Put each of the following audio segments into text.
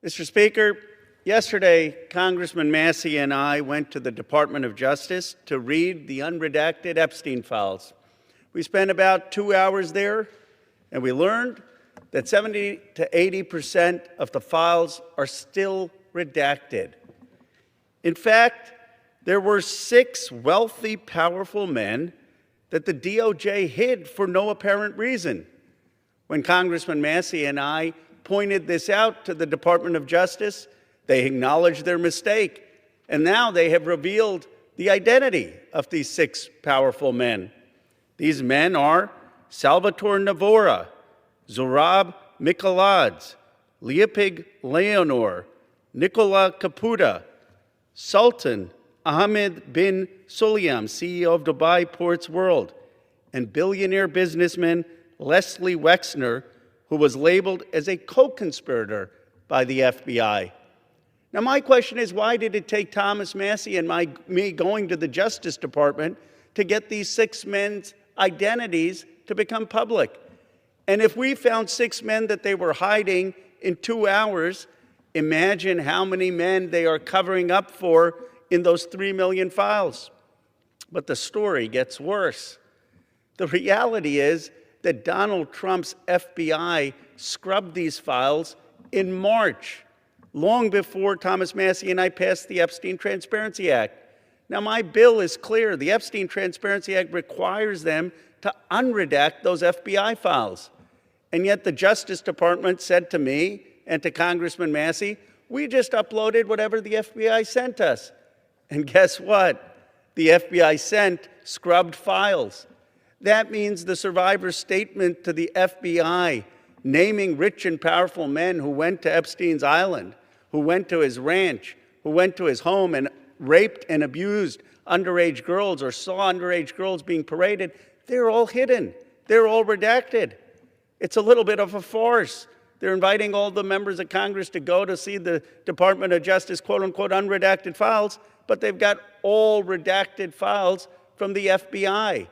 Mr. Speaker, yesterday, Congressman Massey and I went to the Department of Justice to read the unredacted Epstein files. We spent about 2 hours there, and we learned that 70 to 80% of the files are still redacted. In fact, there were 6 wealthy, powerful men that the DOJ hid for no apparent reason. When Congressman Massey and I pointed this out to the Department of Justice, they acknowledged their mistake, and now they have revealed the identity of these 6 powerful men. These men are Salvatore Navora, Zorab Mikoladze, Leopig Leonor, Nicola Caputa, Sultan Ahmed bin Sulayem, CEO of Dubai Ports World, and billionaire businessman Leslie Wexner, who was labeled as a co-conspirator by the FBI. Now, my question is, why did it take Thomas Massey and me going to the Justice Department to get these 6 men's identities to become public? And if we found 6 men that they were hiding in 2 hours, imagine how many men they are covering up for in those 3 million files. But the story gets worse. The reality is that Donald Trump's FBI scrubbed these files in March, long before Thomas Massey and I passed the Epstein Transparency Act. Now, my bill is clear. The Epstein Transparency Act requires them to unredact those FBI files. And yet the Justice Department said to me and to Congressman Massey, we just uploaded whatever the FBI sent us. And guess what? The FBI sent scrubbed files. That means the survivor's statement to the FBI, naming rich and powerful men who went to Epstein's island, who went to his ranch, who went to his home and raped and abused underage girls or saw underage girls being paraded, they're all hidden. They're all redacted. It's a little bit of a farce. They're inviting all the members of Congress to go to see the Department of Justice, quote-unquote, unredacted files, but they've got all redacted files from the FBI.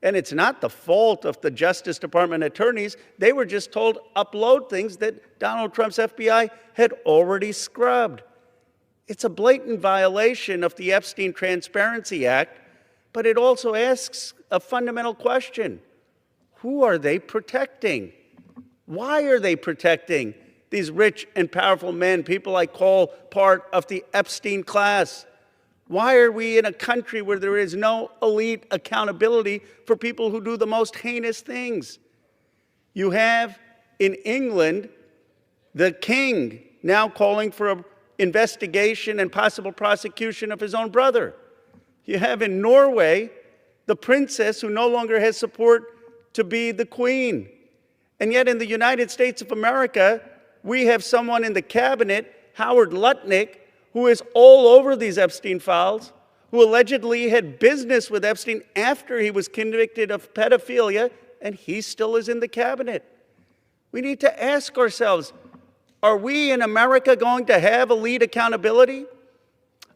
And it's not the fault of the Justice Department attorneys. They were just told upload things that Donald Trump's FBI had already scrubbed. It's a blatant violation of the Epstein Transparency Act, but it also asks a fundamental question. Who are they protecting? Why are they protecting these rich and powerful men, people I call part of the Epstein class? Why are we in a country where there is no elite accountability for people who do the most heinous things? You have in England the king now calling for an investigation and possible prosecution of his own brother. You have in Norway the princess who no longer has support to be the queen. And yet in the United States of America, we have someone in the cabinet, Howard Lutnick, who is all over these Epstein files, who allegedly had business with Epstein after he was convicted of pedophilia, and he still is in the cabinet. We need to ask ourselves, are we in America going to have elite accountability?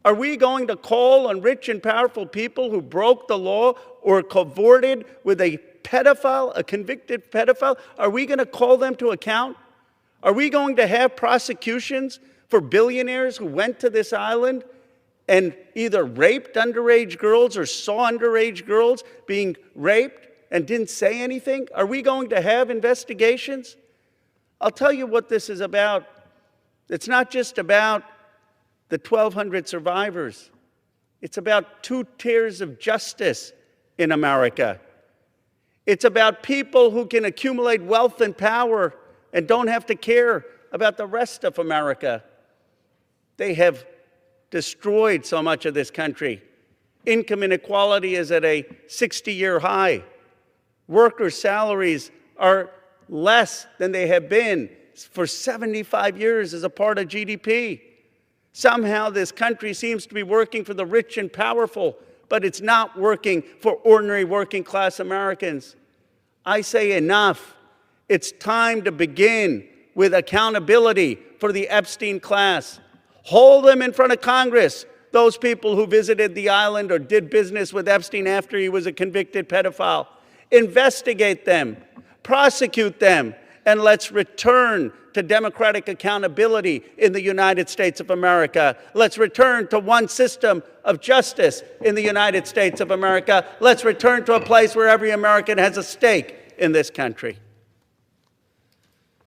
Are we going to call on rich and powerful people who broke the law or cavorted with a pedophile, a convicted pedophile? Are we going to call them to account? Are we going to have prosecutions for billionaires who went to this island and either raped underage girls or saw underage girls being raped and didn't say anything? Are we going to have investigations? I'll tell you what this is about. It's not just about the 1,200 survivors. It's about 2 tiers of justice in America. It's about people who can accumulate wealth and power and don't have to care about the rest of America. They have destroyed so much of this country. Income inequality is at a 60-year high. Workers' salaries are less than they have been for 75 years as a part of GDP. Somehow this country seems to be working for the rich and powerful, but it's not working for ordinary working class Americans. I say enough. It's time to begin with accountability for the Epstein class. Hold them in front of Congress, those people who visited the island or did business with Epstein after he was a convicted pedophile. Investigate them, prosecute them, and let's return to to democratic accountability in the United States of America. Let's return to one system of justice in the United States of America. Let's return to a place where every American has a stake in this country.